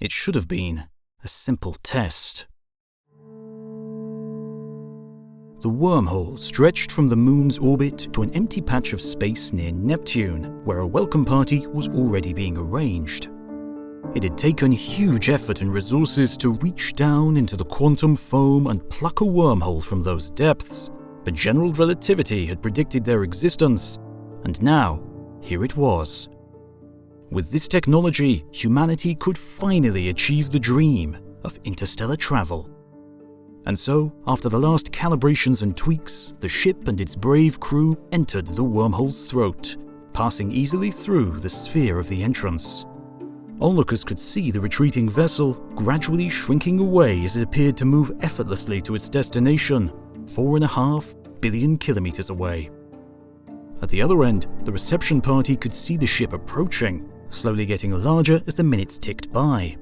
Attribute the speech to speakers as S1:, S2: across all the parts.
S1: It should have been a simple test. The wormhole stretched from the moon's orbit to an empty patch of space near Neptune, where a welcome party was already being arranged. It had taken huge effort and resources to reach down into the quantum foam and pluck a wormhole from those depths, but general relativity had predicted their existence, and now, here it was. With this technology, humanity could finally achieve the dream of interstellar travel. And so, after the last calibrations and tweaks, the ship and its brave crew entered the wormhole's throat, passing easily through the sphere of the entrance. Onlookers could see the retreating vessel gradually shrinking away as it appeared to move effortlessly to its destination, 4.5 billion kilometers away. At the other end, the reception party could see the ship approaching, slowly getting larger as the minutes ticked by.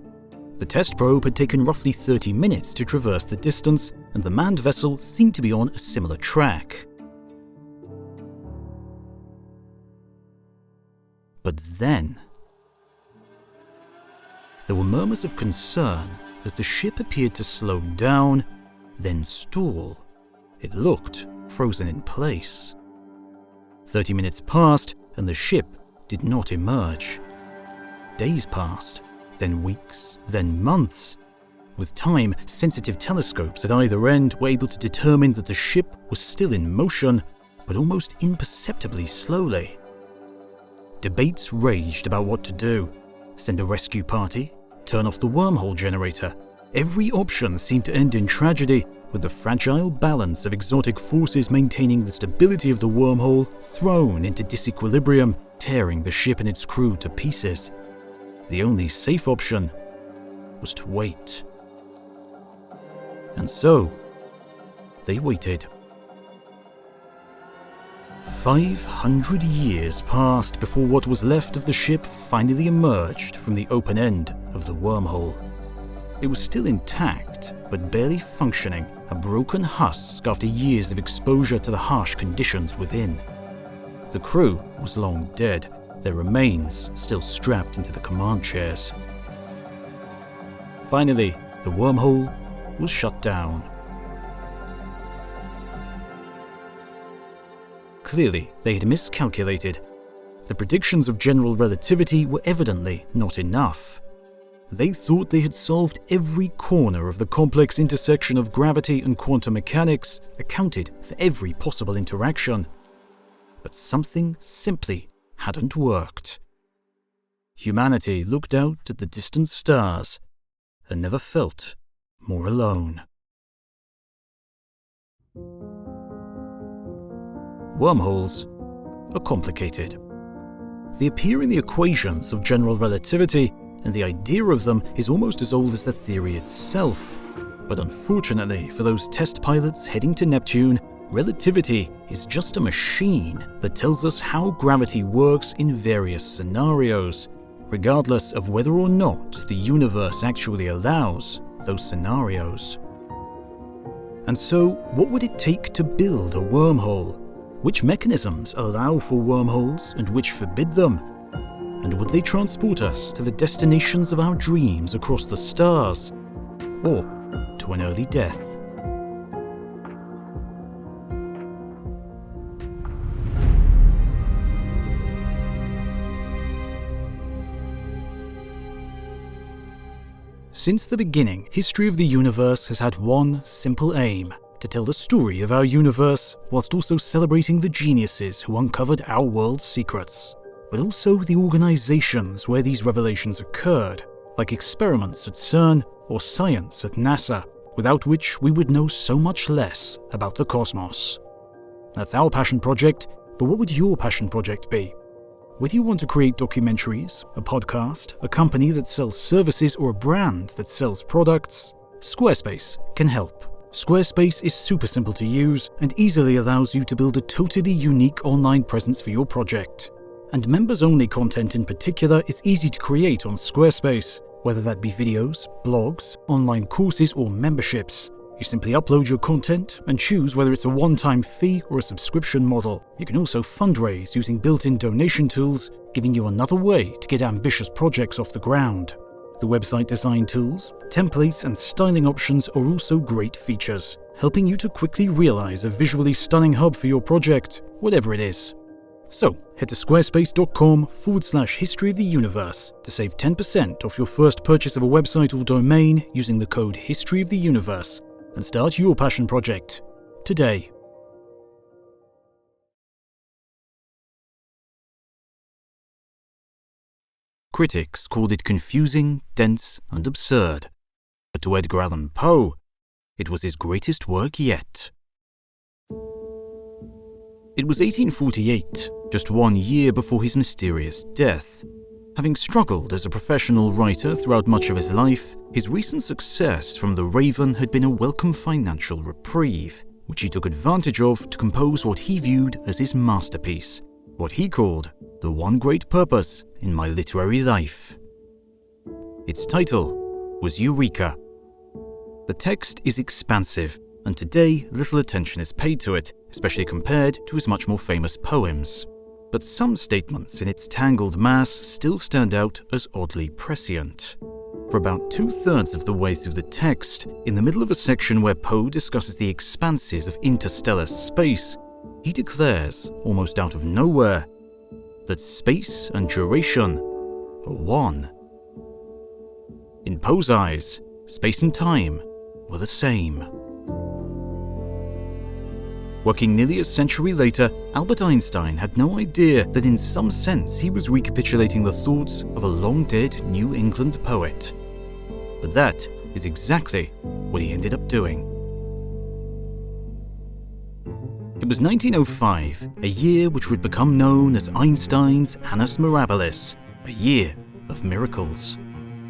S1: The test probe had taken roughly 30 minutes to traverse the distance, and the manned vessel seemed to be on a similar track. But then, there were murmurs of concern as the ship appeared to slow down, then stall. It looked frozen in place. 30 minutes passed, and the ship did not emerge. Days passed, then weeks, then months. With time, sensitive telescopes at either end were able to determine that the ship was still in motion, but almost imperceptibly slowly. Debates raged about what to do. Send a rescue party? Turn off the wormhole generator? Every option seemed to end in tragedy, with the fragile balance of exotic forces maintaining the stability of the wormhole thrown into disequilibrium, tearing the ship and its crew to pieces. The only safe option was to wait. And so, they waited. 500 years passed before what was left of the ship finally emerged from the open end of the wormhole. It was still intact, but barely functioning, a broken husk after years of exposure to the harsh conditions within. The crew was long dead, their remains still strapped into the command chairs. Finally, the wormhole was shut down. Clearly, they had miscalculated. The predictions of general relativity were evidently not enough. They thought they had solved every corner of the complex intersection of gravity and quantum mechanics, accounted for every possible interaction. But something simply hadn't worked. Humanity looked out at the distant stars and never felt more alone. Wormholes are complicated. They appear in the equations of general relativity, and the idea of them is almost as old as the theory itself. But unfortunately for those test pilots heading to Neptune, relativity is just a machine that tells us how gravity works in various scenarios, regardless of whether or not the universe actually allows those scenarios. And so, what would it take to build a wormhole? Which mechanisms allow for wormholes and which forbid them? And would they transport us to the destinations of our dreams across the stars, or to an early death? Since the beginning, history of the universe has had one simple aim: to tell the story of our universe, whilst also celebrating the geniuses who uncovered our world's secrets, but also the organizations where these revelations occurred, like experiments at CERN or science at NASA, without which we would know so much less about the cosmos. That's our passion project, but what would your passion project be? Whether you want to create documentaries, a podcast, a company that sells services, or a brand that sells products, Squarespace can help. Squarespace is super simple to use and easily allows you to build a totally unique online presence for your project. And members-only content in particular is easy to create on Squarespace, whether that be videos, blogs, online courses, or memberships. You simply upload your content and choose whether it's a one-time fee or a subscription model. You can also fundraise using built-in donation tools, giving you another way to get ambitious projects off the ground. The website design tools, templates, and styling options are also great features, helping you to quickly realize a visually stunning hub for your project, whatever it is. So, head to squarespace.com/history of the universe to save 10% off your first purchase of a website or domain using the code history of the universe and start your passion project today. Critics called it confusing, dense, and absurd. But to Edgar Allan Poe, it was his greatest work yet. It was 1848, just 1 year before his mysterious death. Having struggled as a professional writer throughout much of his life, his recent success from The Raven had been a welcome financial reprieve, which he took advantage of to compose what he viewed as his masterpiece, what he called the one great purpose in my literary life. Its title was Eureka. The text is expansive, and today little attention is paid to it, especially compared to his much more famous poems. But some statements in its tangled mass still stand out as oddly prescient. For about 2/3 of the way through the text, in the middle of a section where Poe discusses the expanses of interstellar space, he declares, almost out of nowhere, that space and duration are one. In Poe's eyes, space and time were the same. Working nearly a century later, Albert Einstein had no idea that in some sense he was recapitulating the thoughts of a long-dead New England poet. But that is exactly what he ended up doing. It was 1905, a year which would become known as Einstein's Annus Mirabilis, a year of miracles.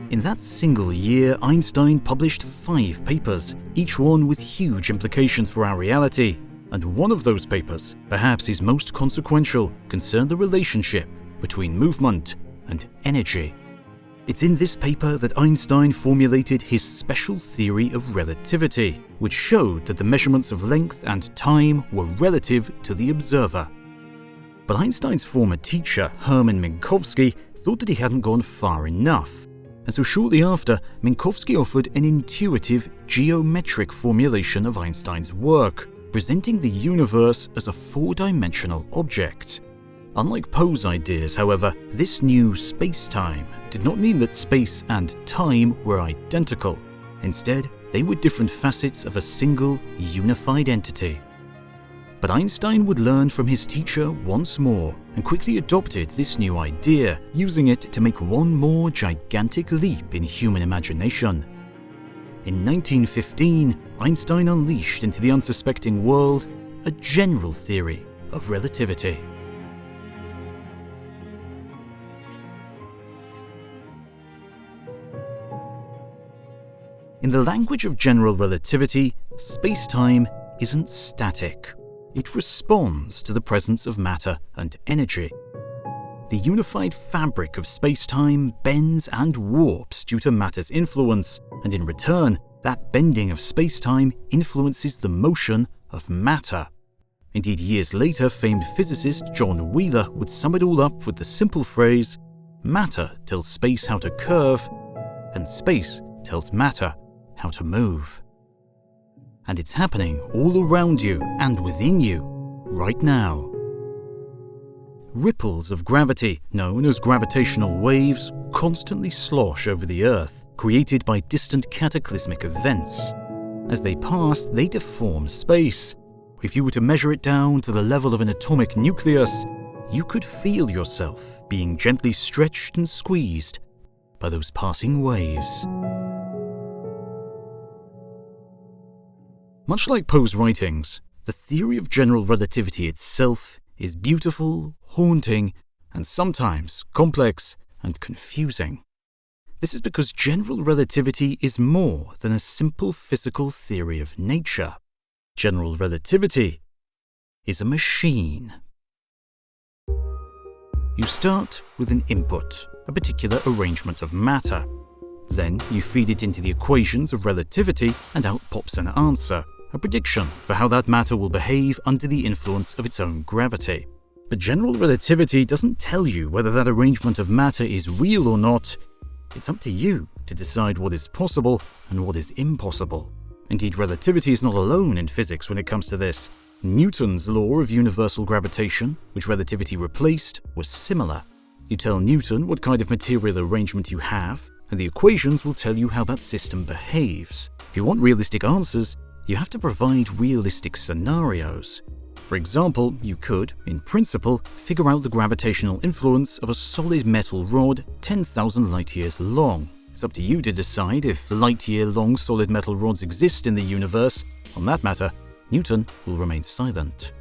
S1: In that single year, Einstein published 5 papers, each one with huge implications for our reality. And one of those papers, perhaps his most consequential, concerned the relationship between movement and energy. It's in this paper that Einstein formulated his special theory of relativity, which showed that the measurements of length and time were relative to the observer. But Einstein's former teacher, Hermann Minkowski, thought that he hadn't gone far enough. And so shortly after, Minkowski offered an intuitive, geometric formulation of Einstein's work, presenting the universe as a 4-dimensional object. Unlike Poe's ideas, however, this new space-time did not mean that space and time were identical. Instead, they were different facets of a single, unified entity. But Einstein would learn from his teacher once more and quickly adopted this new idea, using it to make one more gigantic leap in human imagination. In 1915, Einstein unleashed into the unsuspecting world a general theory of relativity. In the language of general relativity, space-time isn't static. It responds to the presence of matter and energy. The unified fabric of space-time bends and warps due to matter's influence, and in return, that bending of space-time influences the motion of matter. Indeed, years later, famed physicist John Wheeler would sum it all up with the simple phrase, "Matter tells space how to curve, and space tells matter how to move." And it's happening all around you and within you right now. Ripples of gravity, known as gravitational waves, constantly slosh over the Earth, created by distant cataclysmic events. As they pass, they deform space. If you were to measure it down to the level of an atomic nucleus, you could feel yourself being gently stretched and squeezed by those passing waves. Much like Poe's writings, the theory of general relativity itself is beautiful, haunting, and sometimes complex and confusing. This is because general relativity is more than a simple physical theory of nature. General relativity is a machine. You start with an input, a particular arrangement of matter. Then you feed it into the equations of relativity and out pops an answer, a prediction for how that matter will behave under the influence of its own gravity. But general relativity doesn't tell you whether that arrangement of matter is real or not. It's up to you to to decide what is possible and what is impossible. Indeed, relativity is not alone in physics when it comes to this. Newton's law of universal gravitation, which relativity replaced, was similar. You tell Newton what kind of material arrangement you have, and the equations will tell you how that system behaves. If you want realistic answers, you have to provide realistic scenarios. For example, you could, in principle, figure out the gravitational influence of a solid metal rod 10,000 light-years long. It's up to you to decide if light-year-long solid metal rods exist in the universe. On that matter, Newton will remain silent.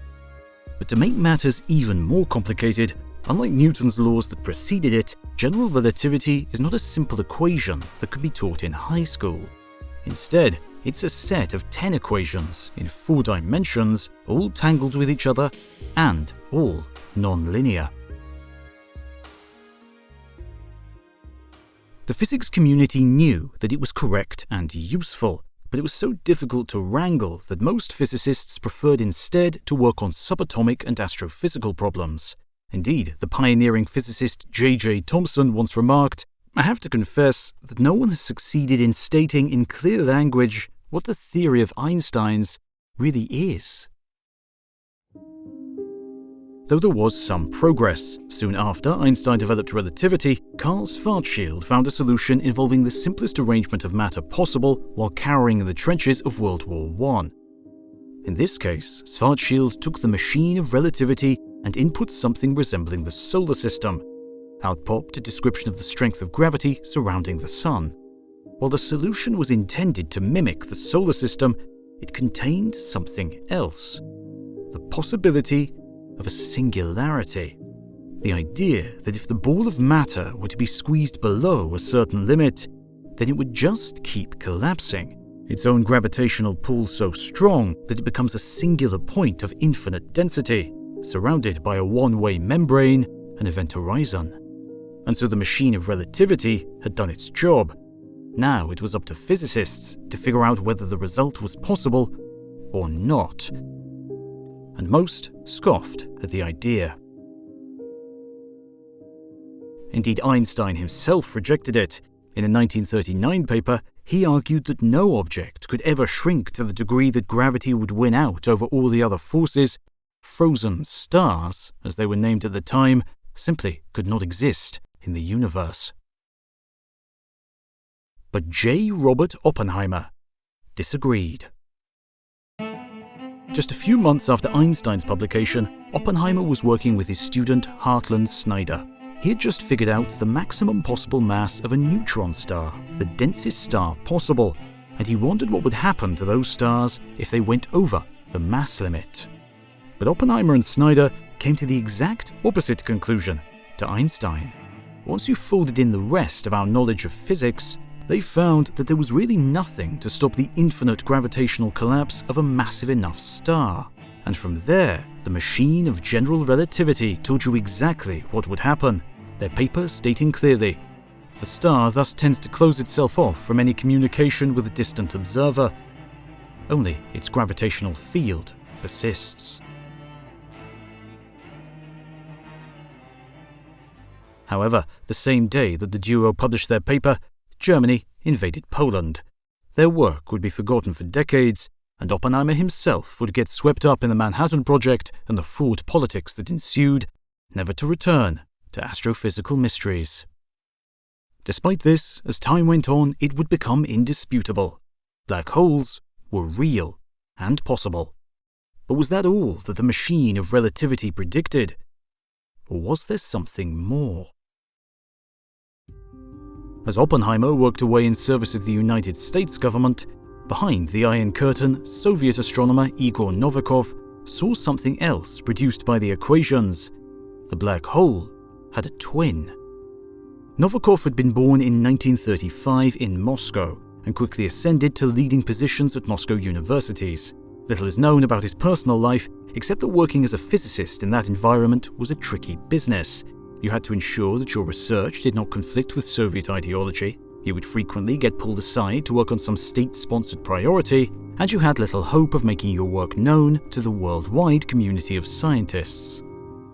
S1: But to make matters even more complicated, unlike Newton's laws that preceded it, general relativity is not a simple equation that can be taught in high school. Instead, it's a set of 10 equations in 4 dimensions, all tangled with each other and all non-linear. The physics community knew that it was correct and useful, but it was so difficult to wrangle that most physicists preferred instead to work on subatomic and astrophysical problems. Indeed, the pioneering physicist J.J. Thomson once remarked, "I have to confess that no one has succeeded in stating in clear language what the theory of Einstein's really is." Though there was some progress, soon after Einstein developed relativity, Carl Schwarzschild found a solution involving the simplest arrangement of matter possible while cowering in the trenches of World War I. In this case, Schwarzschild took the machine of relativity and input something resembling the solar system. Out popped a description of the strength of gravity surrounding the Sun. While the solution was intended to mimic the solar system, it contained something else: the possibility of a singularity. The idea that if the ball of matter were to be squeezed below a certain limit, then it would just keep collapsing, its own gravitational pull so strong that it becomes a singular point of infinite density, surrounded by a one-way membrane, an event horizon. And so the machine of relativity had done its job. Now it was up to physicists to figure out whether the result was possible or not. And most scoffed at the idea. Indeed, Einstein himself rejected it. In a 1939 paper, he argued that no object could ever shrink to the degree that gravity would win out over all the other forces. Frozen stars, as they were named at the time, simply could not exist in the universe. But J. Robert Oppenheimer disagreed. Just a few months after Einstein's publication, Oppenheimer was working with his student Hartland Snyder. He had just figured out the maximum possible mass of a neutron star, the densest star possible, and he wondered what would happen to those stars if they went over the mass limit. But Oppenheimer and Snyder came to the exact opposite conclusion to Einstein. Once you folded in the rest of our knowledge of physics, they found that there was really nothing to stop the infinite gravitational collapse of a massive enough star. And from there, the machine of general relativity told you exactly what would happen, their paper stating clearly, the star thus tends to close itself off from any communication with a distant observer. Only its gravitational field persists. However, the same day that the duo published their paper, Germany invaded Poland. Their work would be forgotten for decades, and Oppenheimer himself would get swept up in the Manhattan Project and the fraught politics that ensued, never to return to astrophysical mysteries. Despite this, as time went on, it would become indisputable. Black holes were real and possible. But was that all that the machine of relativity predicted? Or was there something more? As Oppenheimer worked away in service of the United States government, behind the Iron Curtain, Soviet astronomer Igor Novikov saw something else produced by the equations. The black hole had a twin. Novikov had been born in 1935 in Moscow and quickly ascended to leading positions at Moscow universities. Little is known about his personal life, except that working as a physicist in that environment was a tricky business. You had to ensure that your research did not conflict with Soviet ideology, you would frequently get pulled aside to work on some state-sponsored priority, and you had little hope of making your work known to the worldwide community of scientists.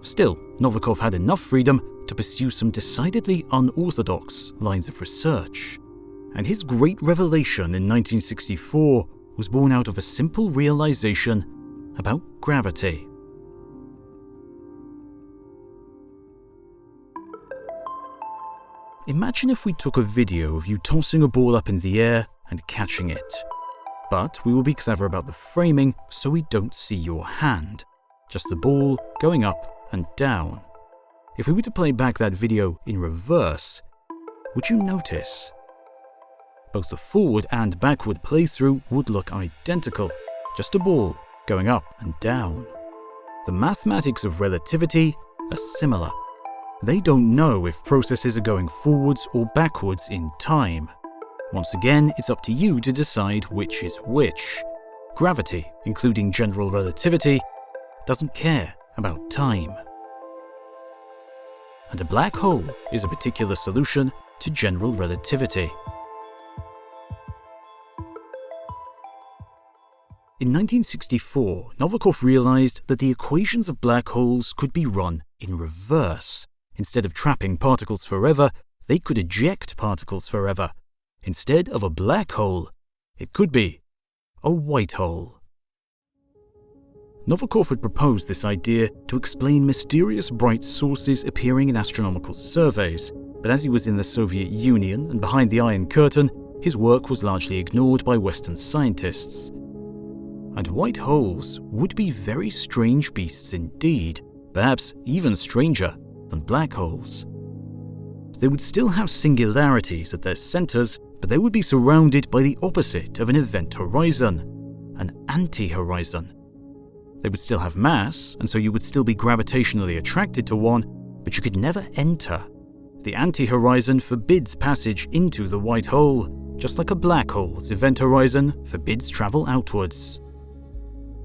S1: Still, Novikov had enough freedom to pursue some decidedly unorthodox lines of research. and his great revelation in 1964 was born out of a simple realization about gravity. Imagine if we took a video of you tossing a ball up in the air and catching it. But we will be clever about the framing so we don't see your hand, just the ball going up and down. If we were to play back that video in reverse, would you notice? Both the forward and backward playthrough would look identical, just a ball going up and down. The mathematics of relativity are similar. They don't know if processes are going forwards or backwards in time. Once again, it's up to you to decide which is which. Gravity, including general relativity, doesn't care about time. And a black hole is a particular solution to general relativity. In 1964, Novikov realized that the equations of black holes could be run in reverse. Instead of trapping particles forever, they could eject particles forever. Instead of a black hole, it could be a white hole. Novikov had proposed this idea to explain mysterious bright sources appearing in astronomical surveys, but as he was in the Soviet Union and behind the Iron Curtain, his work was largely ignored by Western scientists. And white holes would be very strange beasts indeed, perhaps even stranger than black holes. They would still have singularities at their centers, but they would be surrounded by the opposite of an event horizon, an anti-horizon. They would still have mass, and so you would still be gravitationally attracted to one, but you could never enter. The anti-horizon forbids passage into the white hole, just like a black hole's event horizon forbids travel outwards.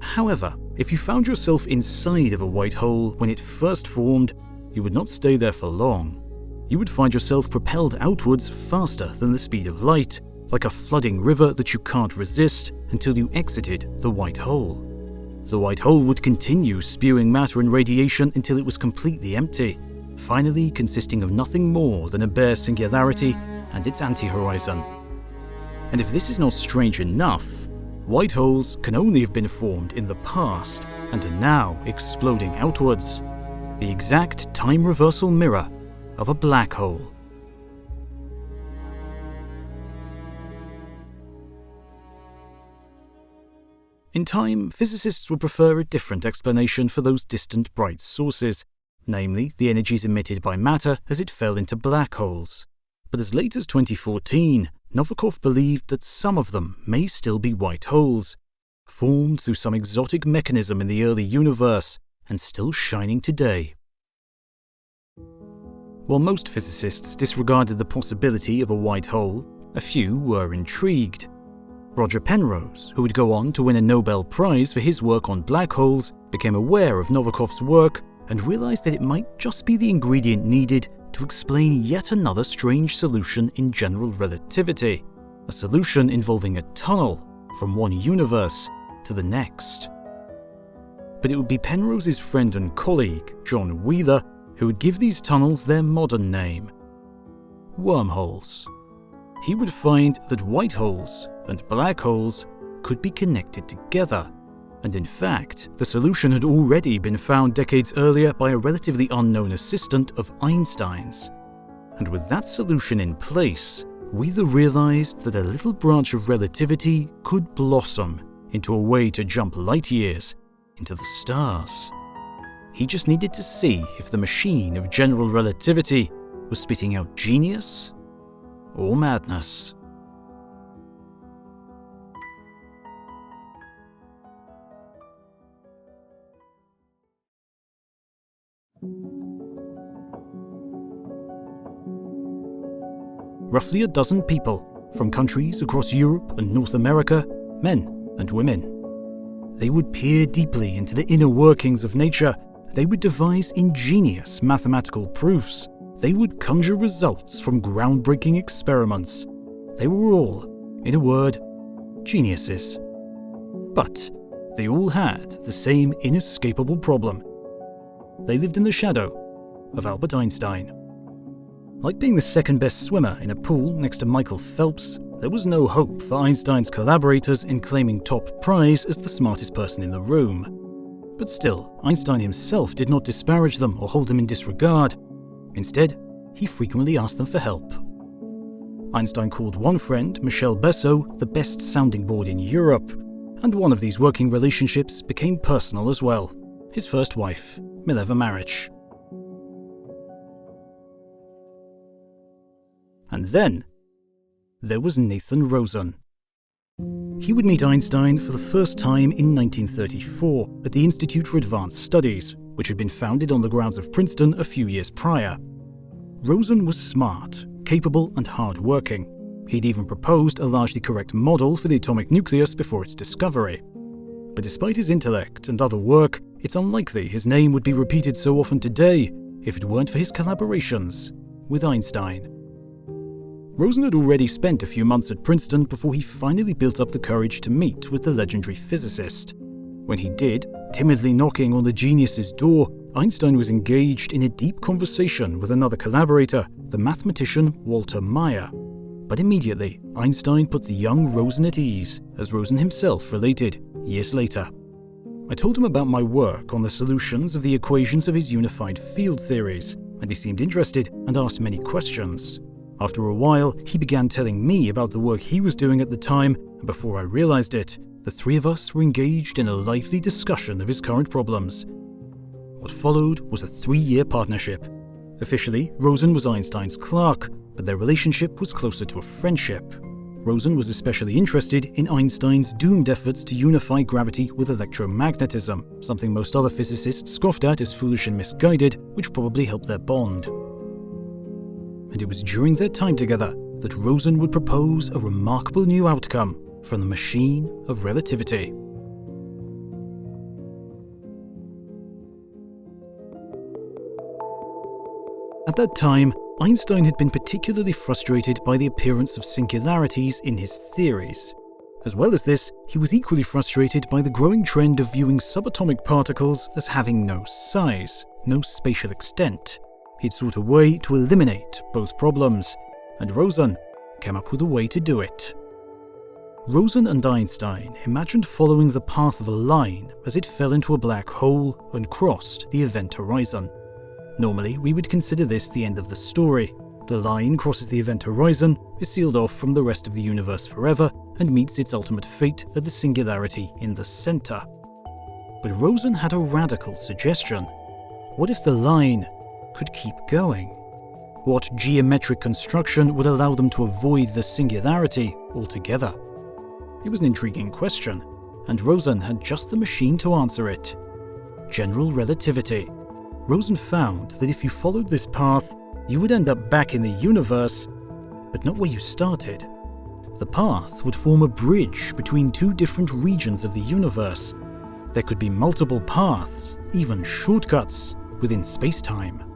S1: However, if you found yourself inside of a white hole when it first formed, you would not stay there for long. You would find yourself propelled outwards faster than the speed of light, like a flooding river that you can't resist until you exited the white hole. The white hole would continue spewing matter and radiation until it was completely empty, finally consisting of nothing more than a bare singularity and its anti-horizon. And if this is not strange enough, white holes can only have been formed in the past and are now exploding outwards, the exact time reversal mirror of a black hole. In time, physicists would prefer a different explanation for those distant bright sources, namely the energies emitted by matter as it fell into black holes. But as late as 2014, Novikov believed that some of them may still be white holes, formed through some exotic mechanism in the early universe and still shining today. While most physicists disregarded the possibility of a white hole, a few were intrigued. Roger Penrose, who would go on to win a Nobel Prize for his work on black holes, became aware of Novikov's work and realized that it might just be the ingredient needed to explain yet another strange solution in general relativity, a solution involving a tunnel from one universe to the next. But it would be Penrose's friend and colleague, John Wheeler, who would give these tunnels their modern name: wormholes. He would find that white holes and black holes could be connected together, and in fact, the solution had already been found decades earlier by a relatively unknown assistant of Einstein's. And with that solution in place, Wheeler realized that a little branch of relativity could blossom into a way to jump light years into the stars. He just needed to see if the machine of general relativity was spitting out genius or madness. Roughly a dozen people from countries across Europe and North America, men and women. They would peer deeply into the inner workings of nature. They would devise ingenious mathematical proofs. They would conjure results from groundbreaking experiments. They were all, in a word, geniuses. But they all had the same inescapable problem. They lived in the shadow of Albert Einstein. Like being the second best swimmer in a pool next to Michael Phelps, there was no hope for Einstein's collaborators in claiming top prize as the smartest person in the room. But still, Einstein himself did not disparage them or hold them in disregard. Instead, he frequently asked them for help. Einstein called one friend, Michel Bessot, the best sounding board in Europe, and one of these working relationships became personal as well, his first wife, Mileva Maric. And then, there was Nathan Rosen. He would meet Einstein for the first time in 1934 at the Institute for Advanced Studies, which had been founded on the grounds of Princeton a few years prior. Rosen was smart, capable and hard-working. He'd even proposed a largely correct model for the atomic nucleus before its discovery. But despite his intellect and other work, it's unlikely his name would be repeated so often today if it weren't for his collaborations with Einstein. Rosen had already spent a few months at Princeton before he finally built up the courage to meet with the legendary physicist. When he did, timidly knocking on the genius's door, Einstein was engaged in a deep conversation with another collaborator, the mathematician Walter Meyer. But immediately, Einstein put the young Rosen at ease, as Rosen himself related years later. I told him about my work on the solutions of the equations of his unified field theories, and he seemed interested and asked many questions. After a while, he began telling me about the work he was doing at the time, and before I realized it, the three of us were engaged in a lively discussion of his current problems. What followed was a 3-year partnership. Officially, Rosen was Einstein's clerk, but their relationship was closer to a friendship. Rosen was especially interested in Einstein's doomed efforts to unify gravity with electromagnetism, something most other physicists scoffed at as foolish and misguided, which probably helped their bond. And it was during their time together that Rosen would propose a remarkable new outcome from the machine of relativity. At that time, Einstein had been particularly frustrated by the appearance of singularities in his theories. As well as this, he was equally frustrated by the growing trend of viewing subatomic particles as having no size, no spatial extent. He'd sought a way to eliminate both problems, and Rosen came up with a way to do it. Rosen and Einstein imagined following the path of a line as it fell into a black hole and crossed the event horizon. Normally, we would consider this the end of the story. The line crosses the event horizon, is sealed off from the rest of the universe forever, and meets its ultimate fate at the singularity in the center. But Rosen had a radical suggestion. What if the line could keep going? What geometric construction would allow them to avoid the singularity altogether? It was an intriguing question, and Rosen had just the machine to answer it. General relativity. Rosen found that if you followed this path, you would end up back in the universe, but not where you started. The path would form a bridge between two different regions of the universe. There could be multiple paths, even shortcuts, within spacetime.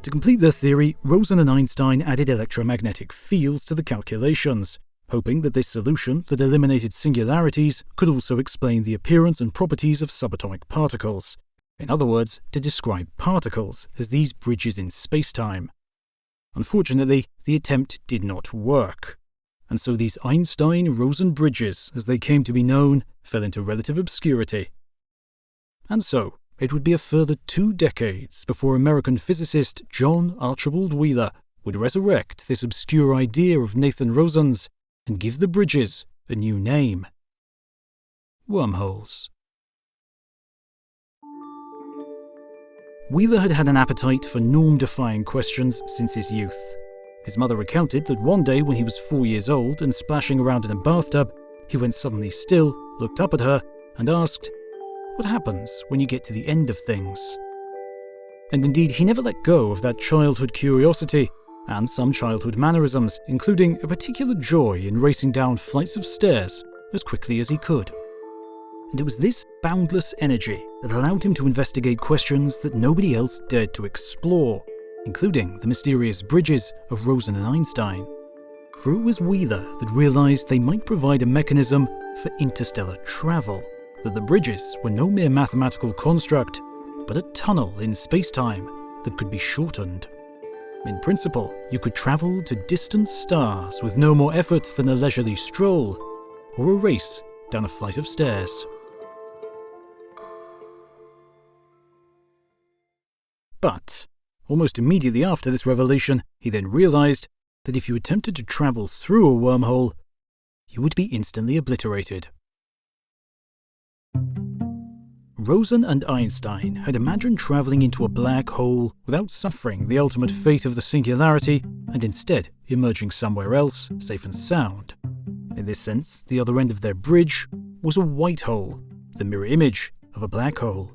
S1: To complete their theory, Rosen and Einstein added electromagnetic fields to the calculations, hoping that this solution that eliminated singularities could also explain the appearance and properties of subatomic particles. In other words, to describe particles as these bridges in spacetime. Unfortunately, the attempt did not work, and so these Einstein-Rosen bridges, as they came to be known, fell into relative obscurity. And so, it would be a further 2 decades before American physicist John Archibald Wheeler would resurrect this obscure idea of Nathan Rosen's and give the bridges a new name: wormholes. Wheeler had had an appetite for norm-defying questions since his youth. His mother recounted that one day when he was 4 years old and splashing around in a bathtub, he went suddenly still, looked up at her, and asked, "What happens when you get to the end of things?" And indeed, he never let go of that childhood curiosity and some childhood mannerisms, including a particular joy in racing down flights of stairs as quickly as he could. And it was this boundless energy that allowed him to investigate questions that nobody else dared to explore, including the mysterious bridges of Rosen and Einstein. For it was Wheeler that realized they might provide a mechanism for interstellar travel, that the bridges were no mere mathematical construct, but a tunnel in space-time that could be shortened. In principle, you could travel to distant stars with no more effort than a leisurely stroll or a race down a flight of stairs. But almost immediately after this revelation, he then realized that if you attempted to travel through a wormhole, you would be instantly obliterated. Rosen and Einstein had imagined travelling into a black hole without suffering the ultimate fate of the singularity and instead emerging somewhere else, safe and sound. In this sense, the other end of their bridge was a white hole, the mirror image of a black hole.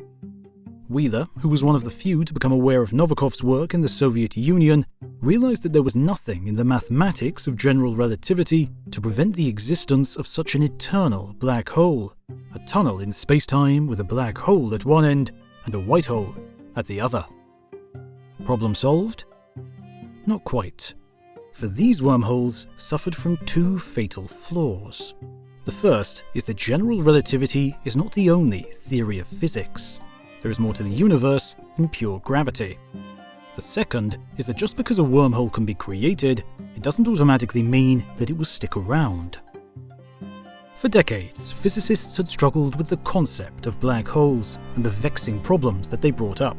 S1: Wheeler, who was one of the few to become aware of Novikov's work in the Soviet Union, realized that there was nothing in the mathematics of general relativity to prevent the existence of such an eternal black hole, a tunnel in space-time with a black hole at one end and a white hole at the other. Problem solved? Not quite. For these wormholes suffered from two fatal flaws. The first is that general relativity is not the only theory of physics. There is more to the universe than pure gravity. The second is that just because a wormhole can be created, it doesn't automatically mean that it will stick around. For decades, physicists had struggled with the concept of black holes and the vexing problems that they brought up.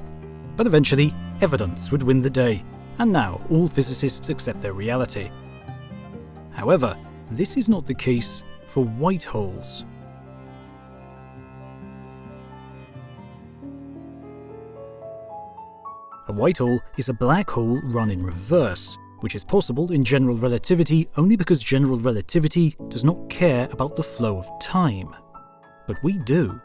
S1: But eventually, evidence would win the day, and now all physicists accept their reality. However, this is not the case for white holes. A white hole is a black hole run in reverse, which is possible in general relativity only because general relativity does not care about the flow of time. But we do.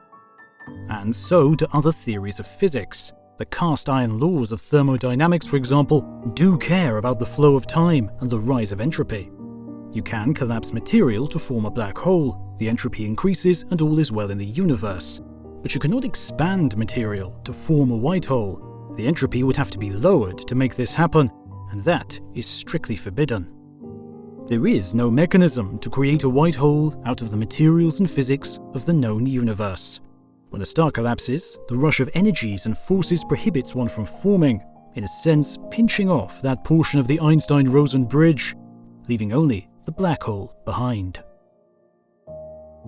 S1: And so do other theories of physics. The cast-iron laws of thermodynamics, for example, do care about the flow of time and the rise of entropy. You can collapse material to form a black hole, the entropy increases and all is well in the universe. But you cannot expand material to form a white hole. The entropy would have to be lowered to make this happen, and that is strictly forbidden. There is no mechanism to create a white hole out of the materials and physics of the known universe. When a star collapses, the rush of energies and forces prohibits one from forming, in a sense pinching off that portion of the Einstein-Rosen bridge, leaving only the black hole behind.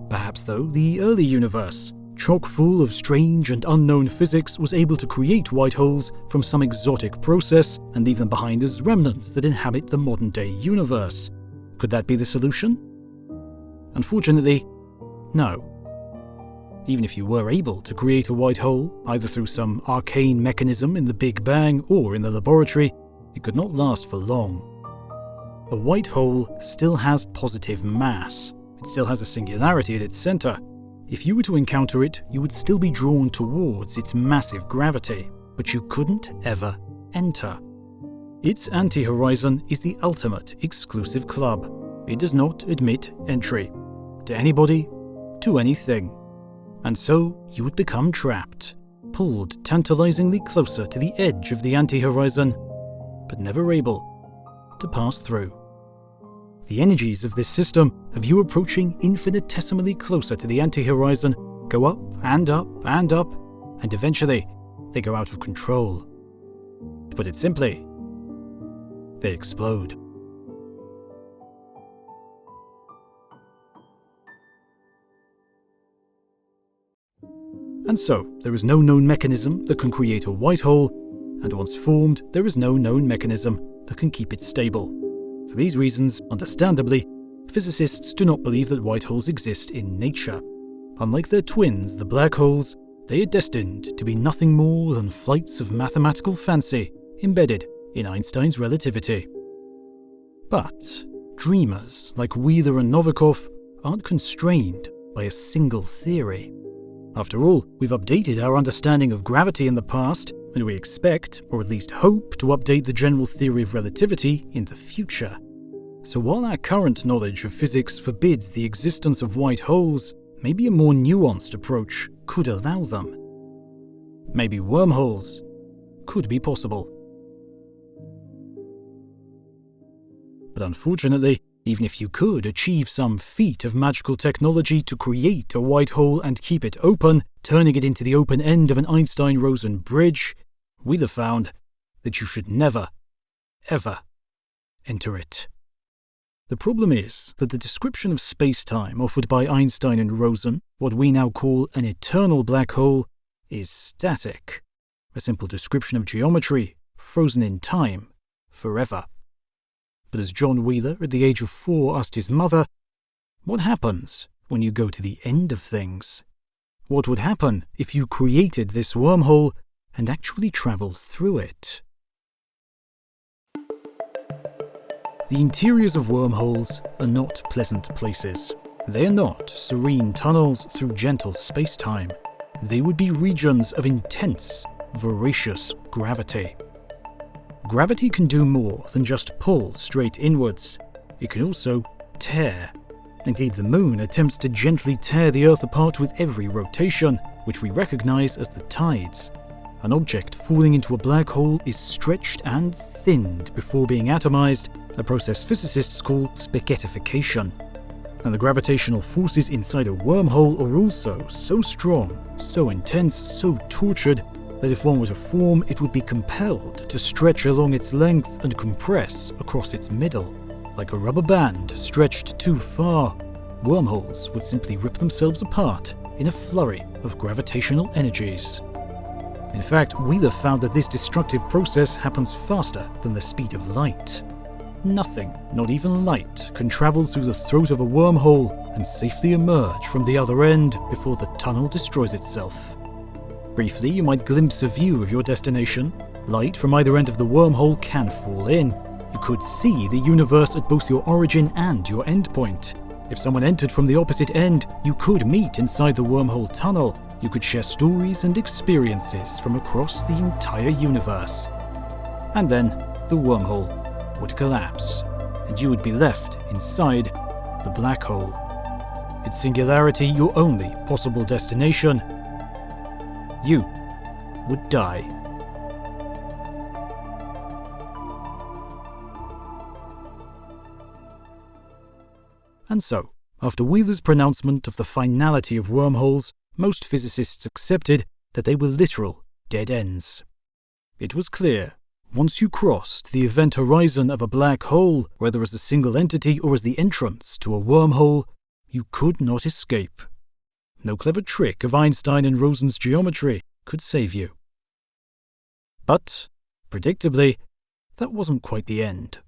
S1: Perhaps, though, the early universe, chock full of strange and unknown physics, was able to create white holes from some exotic process and leave them behind as remnants that inhabit the modern-day universe. Could that be the solution? Unfortunately, no. Even if you were able to create a white hole, either through some arcane mechanism in the Big Bang or in the laboratory, it could not last for long. A white hole still has positive mass. It still has a singularity at its center. If you were to encounter it, you would still be drawn towards its massive gravity, but you couldn't ever enter. Its anti-horizon is the ultimate exclusive club. It does not admit entry. To anybody, to anything. And so you would become trapped, pulled tantalizingly closer to the edge of the anti-horizon, but never able to pass through. The energies of this system have you approaching infinitesimally closer to the anti-horizon, go up and up and up, and eventually they go out of control. To put it simply, they explode. And so, there is no known mechanism that can create a white hole, and once formed, there is no known mechanism that can keep it stable. For these reasons, understandably, physicists do not believe that white holes exist in nature. Unlike their twins, the black holes, they are destined to be nothing more than flights of mathematical fancy embedded in Einstein's relativity. But dreamers like Wheeler and Novikov aren't constrained by a single theory. After all, we've updated our understanding of gravity in the past, and we expect, or at least hope, to update the general theory of relativity in the future. So while our current knowledge of physics forbids the existence of white holes, maybe a more nuanced approach could allow them. Maybe wormholes could be possible. But unfortunately, even if you could achieve some feat of magical technology to create a white hole and keep it open turning it into the open end of an Einstein-Rosen bridge, Wheeler found that you should never, ever enter it. The problem is that the description of space-time offered by Einstein and Rosen, what we now call an eternal black hole, is static, a simple description of geometry frozen in time forever. But as John Wheeler, at the age of 4, asked his mother, what happens when you go to the end of things? What would happen if you created this wormhole and actually travelled through it? The interiors of wormholes are not pleasant places. They are not serene tunnels through gentle space-time. They would be regions of intense, voracious gravity. Gravity can do more than just pull straight inwards. It can also tear. Indeed, the Moon attempts to gently tear the Earth apart with every rotation, which we recognize as the tides. An object falling into a black hole is stretched and thinned before being atomized, a process physicists call spaghettification. And the gravitational forces inside a wormhole are also so strong, so intense, so tortured, that if one were to form, it would be compelled to stretch along its length and compress across its middle. Like a rubber band stretched too far, wormholes would simply rip themselves apart in a flurry of gravitational energies. In fact, Wheeler found that this destructive process happens faster than the speed of light. Nothing, not even light, can travel through the throat of a wormhole and safely emerge from the other end before the tunnel destroys itself. Briefly, you might glimpse a view of your destination. Light from either end of the wormhole can fall in. You could see the universe at both your origin and your endpoint. If someone entered from the opposite end, you could meet inside the wormhole tunnel. You could share stories and experiences from across the entire universe. And then the wormhole would collapse, and you would be left inside the black hole. Its singularity your only possible destination. You would die. And so, after Wheeler's pronouncement of the finality of wormholes, most physicists accepted that they were literal dead ends. It was clear, once you crossed the event horizon of a black hole, whether as a single entity or as the entrance to a wormhole, you could not escape. No clever trick of Einstein and Rosen's geometry could save you. But, predictably, that wasn't quite the end.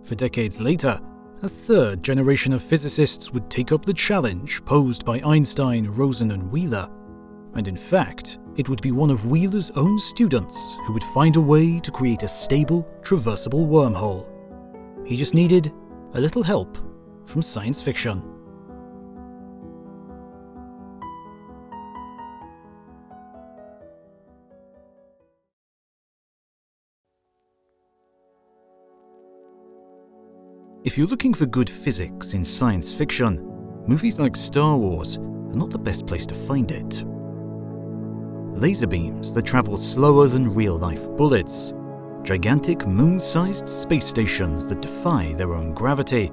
S1: For decades later, a third generation of physicists would take up the challenge posed by Einstein, Rosen, and Wheeler. And in fact, it would be one of Wheeler's own students who would find a way to create a stable, traversable wormhole. He just needed a little help from science fiction. If you're looking for good physics in science fiction, movies like Star Wars are not the best place to find it. Laser beams that travel slower than real-life bullets, gigantic moon-sized space stations that defy their own gravity,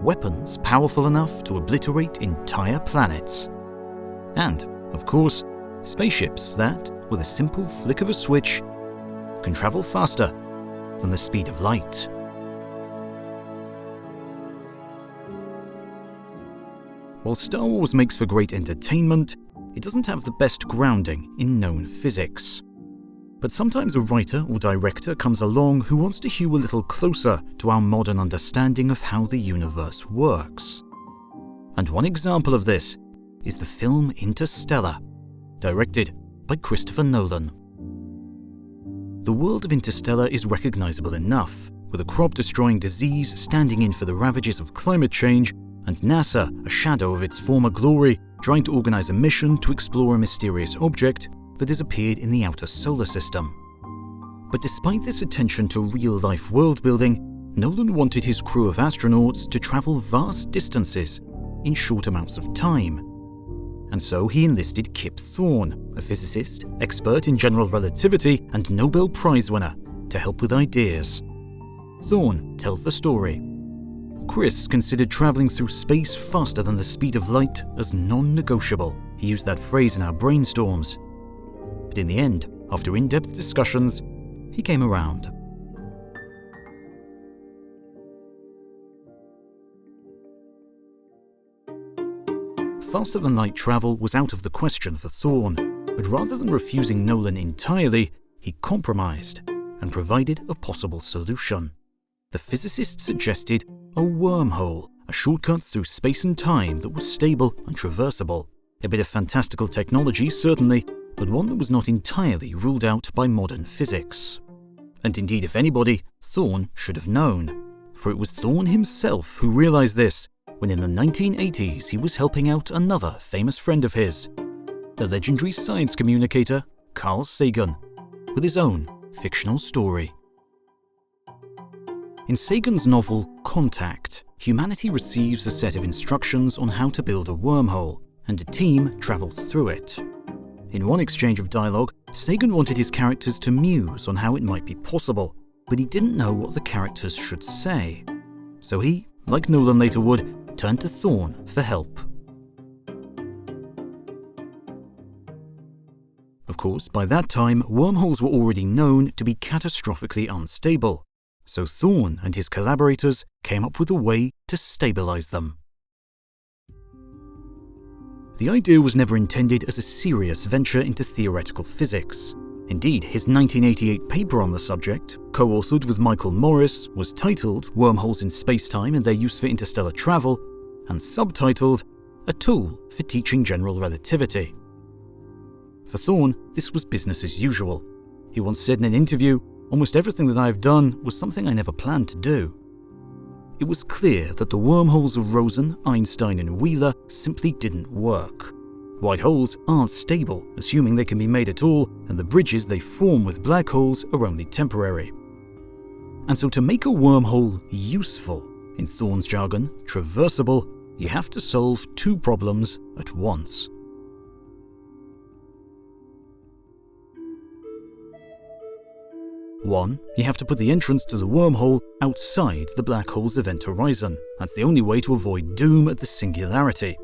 S1: weapons powerful enough to obliterate entire planets, and, of course, spaceships that, with a simple flick of a switch, can travel faster than the speed of light. While Star Wars makes for great entertainment, it doesn't have the best grounding in known physics. But sometimes a writer or director comes along who wants to hew a little closer to our modern understanding of how the universe works. And one example of this is the film Interstellar, directed by Christopher Nolan. The world of Interstellar is recognizable enough, with a crop-destroying disease standing in for the ravages of climate change, and NASA, a shadow of its former glory, trying to organize a mission to explore a mysterious object that has appeared in the outer solar system. But despite this attention to real-life world-building, Nolan wanted his crew of astronauts to travel vast distances in short amounts of time. And so he enlisted Kip Thorne, a physicist, expert in general relativity, and Nobel Prize winner, to help with ideas. Thorne tells the story. Chris considered travelling through space faster than the speed of light as non-negotiable. He used that phrase in our brainstorms. But in the end, after in-depth discussions, he came around. Faster-than-light travel was out of the question for Thorne, but rather than refusing Nolan entirely, he compromised and provided a possible solution. The physicist suggested a wormhole, a shortcut through space and time that was stable and traversable. A bit of fantastical technology, certainly, but one that was not entirely ruled out by modern physics. And indeed, if anybody, Thorne should have known. For it was Thorne himself who realized this when in the 1980s he was helping out another famous friend of his, the legendary science communicator Carl Sagan, with his own fictional story. In Sagan's novel Contact, humanity receives a set of instructions on how to build a wormhole, and a team travels through it. In one exchange of dialogue, Sagan wanted his characters to muse on how it might be possible, but he didn't know what the characters should say. So he, like Nolan later would, turned to Thorne for help. Of course, by that time, wormholes were already known to be catastrophically unstable, so Thorne and his collaborators came up with a way to stabilize them. The idea was never intended as a serious venture into theoretical physics. Indeed, his 1988 paper on the subject, co-authored with Michael Morris, was titled Wormholes in Spacetime and Their Use for Interstellar Travel, and subtitled A Tool for Teaching General Relativity. For Thorne, this was business as usual. He once said in an interview, "Almost everything that I've done was something I never planned to do." It was clear that the wormholes of Rosen, Einstein and Wheeler simply didn't work. White holes aren't stable, assuming they can be made at all, and the bridges they form with black holes are only temporary. And so to make a wormhole useful, in Thorne's jargon, traversable, you have to solve two problems at once. One, you have to put the entrance to the wormhole outside the black hole's event horizon. That's the only way to avoid doom at the singularity.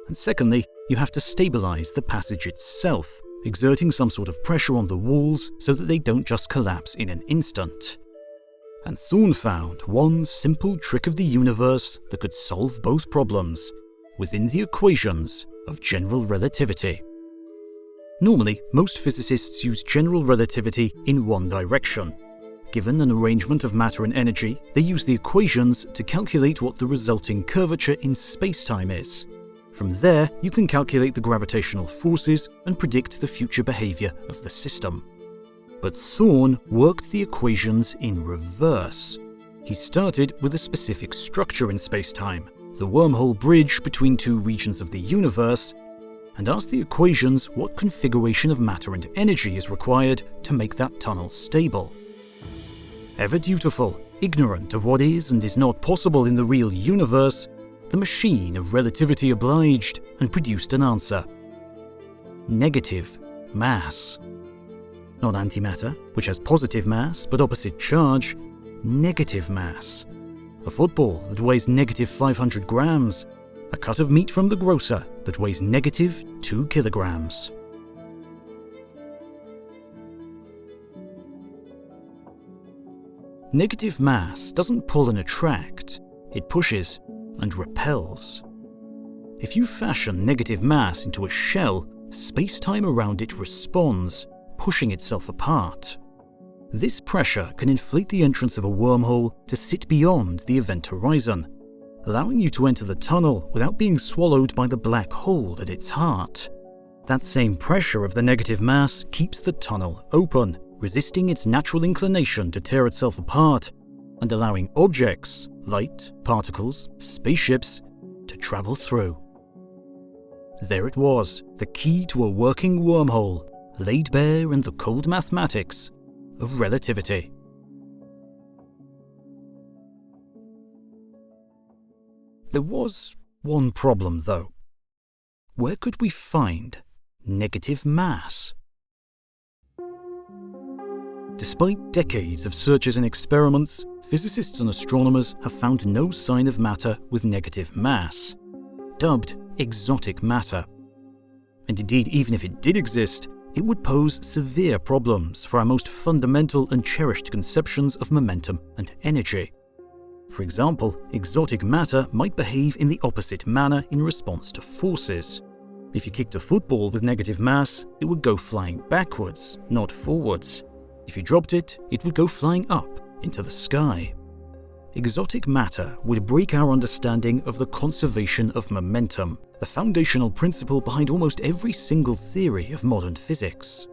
S1: And secondly, you have to stabilize the passage itself, exerting some sort of pressure on the walls so that they don't just collapse in an instant. And Thorne found one simple trick of the universe that could solve both problems within the equations of general relativity. Normally, most physicists use general relativity in one direction. Given an arrangement of matter and energy, they use the equations to calculate what the resulting curvature in spacetime is. From there, you can calculate the gravitational forces and predict the future behavior of the system. But Thorne worked the equations in reverse. He started with a specific structure in spacetime, the wormhole bridge between two regions of the universe, and asked the equations what configuration of matter and energy is required to make that tunnel stable. Ever dutiful, ignorant of what is and is not possible in the real universe, the machine of relativity obliged and produced an answer. Negative mass. Not antimatter, which has positive mass but opposite charge. Negative mass. A football that weighs negative 500 grams. A cut of meat from the grocer that weighs negative 2 kilograms. Negative mass doesn't pull and attract, it pushes and repels. If you fashion negative mass into a shell, space-time around it responds, pushing itself apart. This pressure can inflate the entrance of a wormhole to sit beyond the event horizon, allowing you to enter the tunnel without being swallowed by the black hole at its heart. That same pressure of the negative mass keeps the tunnel open, resisting its natural inclination to tear itself apart, and allowing objects, light, particles, spaceships, to travel through. There it was, the key to a working wormhole, laid bare in the cold mathematics of relativity. There was one problem, though. Where could we find negative mass? Despite decades of searches and experiments, physicists and astronomers have found no sign of matter with negative mass, dubbed exotic matter. And indeed, even if it did exist, it would pose severe problems for our most fundamental and cherished conceptions of momentum and energy. For example, exotic matter might behave in the opposite manner in response to forces. If you kicked a football with negative mass, it would go flying backwards, not forwards. If you dropped it, it would go flying up into the sky. Exotic matter would break our understanding of the conservation of momentum, the foundational principle behind almost every single theory of modern physics.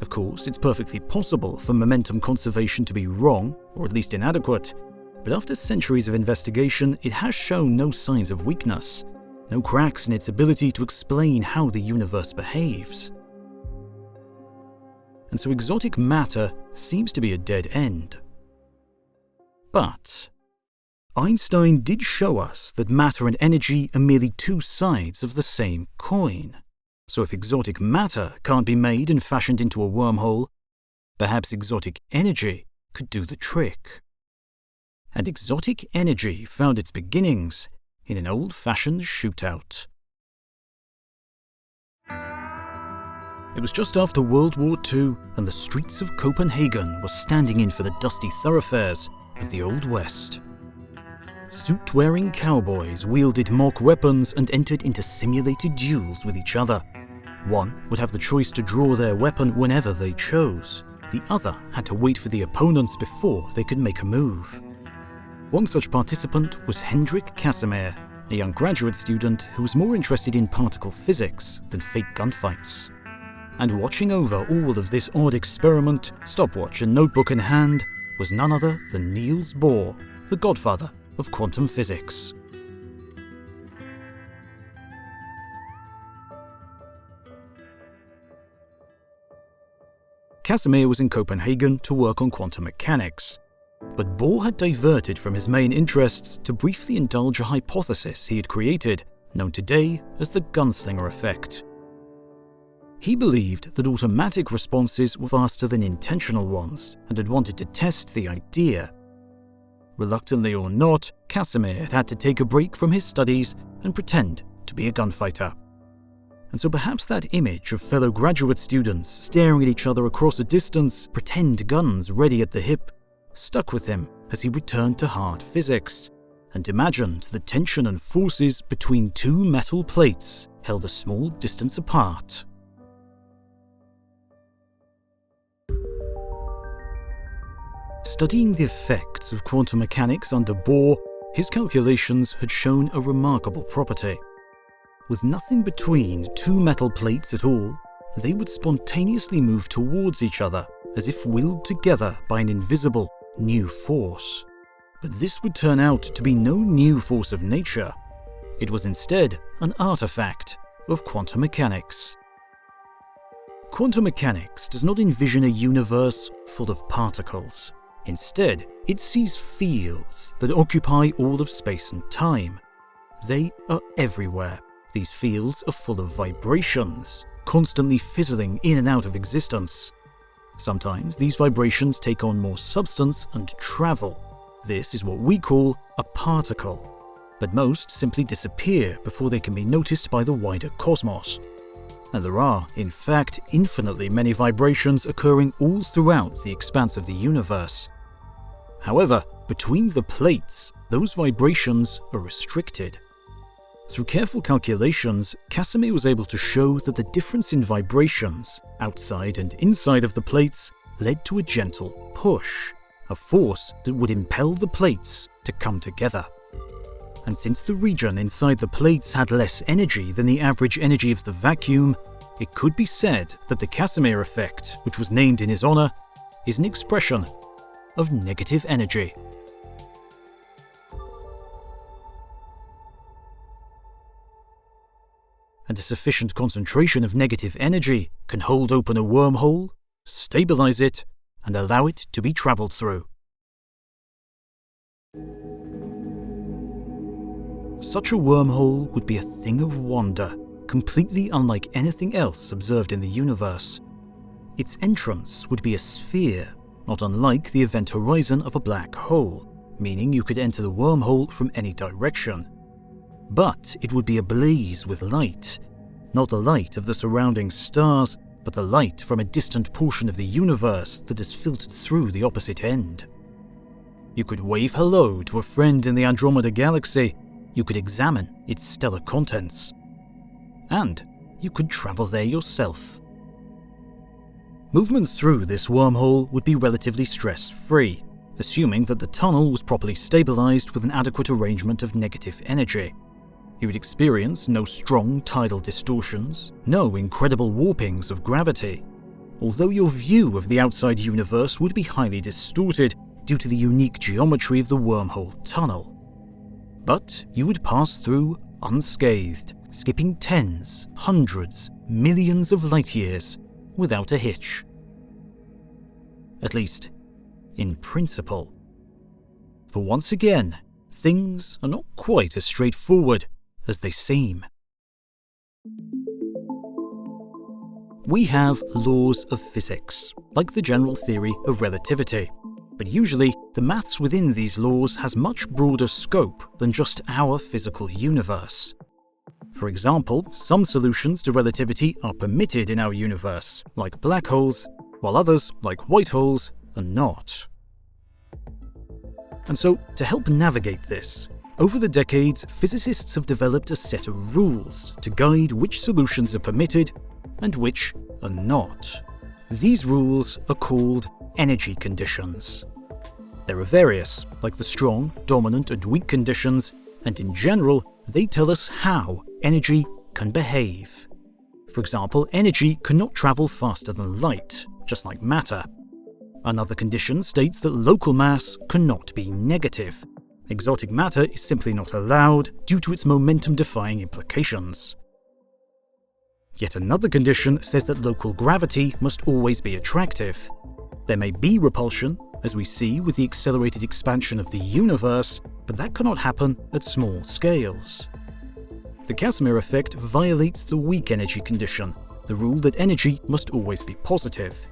S1: Of course, it's perfectly possible for momentum conservation to be wrong, or at least inadequate, but after centuries of investigation, it has shown no signs of weakness, no cracks in its ability to explain how the universe behaves. And so exotic matter seems to be a dead end. But Einstein did show us that matter and energy are merely two sides of the same coin. So if exotic matter can't be made and fashioned into a wormhole, perhaps exotic energy could do the trick. And exotic energy found its beginnings in an old-fashioned shootout. It was just after World War II, and the streets of Copenhagen were standing in for the dusty thoroughfares of the Old West. Suit-wearing cowboys wielded mock weapons and entered into simulated duels with each other. One would have the choice to draw their weapon whenever they chose. The other had to wait for the opponents before they could make a move. One such participant was Hendrik Casimir, a young graduate student who was more interested in particle physics than fake gunfights. And watching over all of this odd experiment, stopwatch and notebook in hand, was none other than Niels Bohr, the godfather of quantum physics. Casimir was in Copenhagen to work on quantum mechanics, but Bohr had diverted from his main interests to briefly indulge a hypothesis he had created, known today as the gunslinger effect. He believed that automatic responses were faster than intentional ones and had wanted to test the idea. Reluctantly or not, Casimir had to take a break from his studies and pretend to be a gunfighter. And so perhaps that image of fellow graduate students staring at each other across a distance, pretend guns ready at the hip, stuck with him as he returned to hard physics and imagined the tension and forces between two metal plates held a small distance apart. Studying the effects of quantum mechanics under Bohr, his calculations had shown a remarkable property. With nothing between two metal plates at all, they would spontaneously move towards each other as if willed together by an invisible, new force. But this would turn out to be no new force of nature. It was instead an artifact of quantum mechanics. Quantum mechanics does not envision a universe full of particles. Instead, it sees fields that occupy all of space and time. They are everywhere. These fields are full of vibrations, constantly fizzling in and out of existence. Sometimes these vibrations take on more substance and travel. This is what we call a particle. But most simply disappear before they can be noticed by the wider cosmos. And there are, in fact, infinitely many vibrations occurring all throughout the expanse of the universe. However, between the plates, those vibrations are restricted. Through careful calculations, Casimir was able to show that the difference in vibrations outside and inside of the plates led to a gentle push, a force that would impel the plates to come together. And since the region inside the plates had less energy than the average energy of the vacuum, it could be said that the Casimir effect, which was named in his honor, is an expression of negative energy. And a sufficient concentration of negative energy can hold open a wormhole, stabilize it, and allow it to be traveled through. Such a wormhole would be a thing of wonder, completely unlike anything else observed in the universe. Its entrance would be a sphere, not unlike the event horizon of a black hole, meaning you could enter the wormhole from any direction. But it would be ablaze with light, not the light of the surrounding stars, but the light from a distant portion of the universe that has filtered through the opposite end. You could wave hello to a friend in the Andromeda Galaxy, you could examine its stellar contents, and you could travel there yourself. Movement through this wormhole would be relatively stress-free, assuming that the tunnel was properly stabilized with an adequate arrangement of negative energy. You would experience no strong tidal distortions, no incredible warpings of gravity, although your view of the outside universe would be highly distorted due to the unique geometry of the wormhole tunnel. But you would pass through unscathed, skipping tens, hundreds, millions of light years without a hitch. At least, in principle. For once again, things are not quite as straightforward as they seem. We have laws of physics, like the general theory of relativity, but usually the maths within these laws has much broader scope than just our physical universe. For example, some solutions to relativity are permitted in our universe, like black holes, while others, like white holes, are not. And so, to help navigate this, over the decades, physicists have developed a set of rules to guide which solutions are permitted and which are not. These rules are called energy conditions. There are various, like the strong, dominant, and weak conditions, and in general, they tell us how energy can behave. For example, energy cannot travel faster than light, just like matter. Another condition states that local mass cannot be negative. Exotic matter is simply not allowed due to its momentum-defying implications. Yet another condition says that local gravity must always be attractive. There may be repulsion, as we see with the accelerated expansion of the universe, but that cannot happen at small scales. The Casimir effect violates the weak energy condition, the rule that energy must always be positive.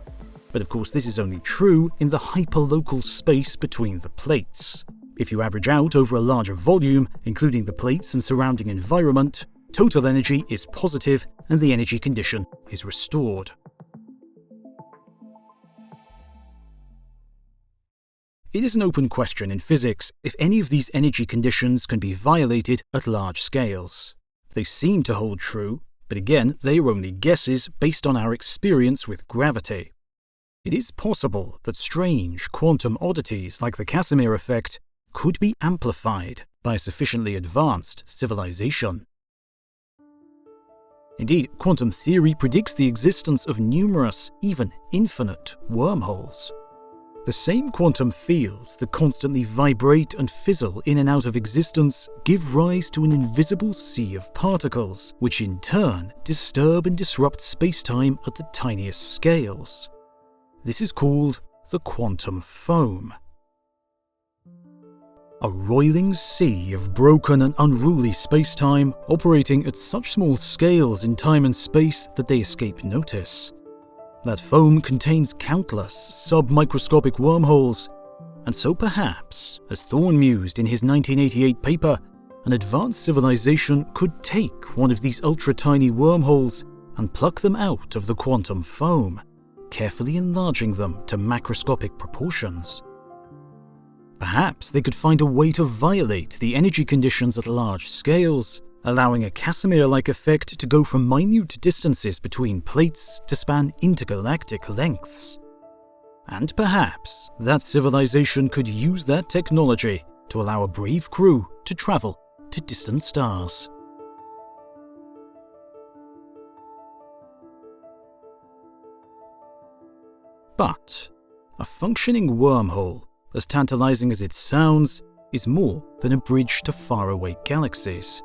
S1: But of course this is only true in the hyperlocal space between the plates. If you average out over a larger volume, including the plates and surrounding environment, total energy is positive and the energy condition is restored. It is an open question in physics if any of these energy conditions can be violated at large scales. They seem to hold true, but again, they are only guesses based on our experience with gravity. It is possible that strange quantum oddities like the Casimir effect could be amplified by a sufficiently advanced civilization. Indeed, quantum theory predicts the existence of numerous, even infinite, wormholes. The same quantum fields that constantly vibrate and fizzle in and out of existence give rise to an invisible sea of particles, which in turn disturb and disrupt space-time at the tiniest scales. This is called the quantum foam. A roiling sea of broken and unruly space-time operating at such small scales in time and space that they escape notice. That foam contains countless sub-microscopic wormholes, and so perhaps, as Thorne mused in his 1988 paper, an advanced civilization could take one of these ultra-tiny wormholes and pluck them out of the quantum foam, carefully enlarging them to macroscopic proportions. Perhaps they could find a way to violate the energy conditions at large scales, allowing a Casimir-like effect to go from minute distances between plates to span intergalactic lengths. And perhaps that civilization could use that technology to allow a brave crew to travel to distant stars. But a functioning wormhole, as tantalizing as it sounds, is more than a bridge to faraway galaxies.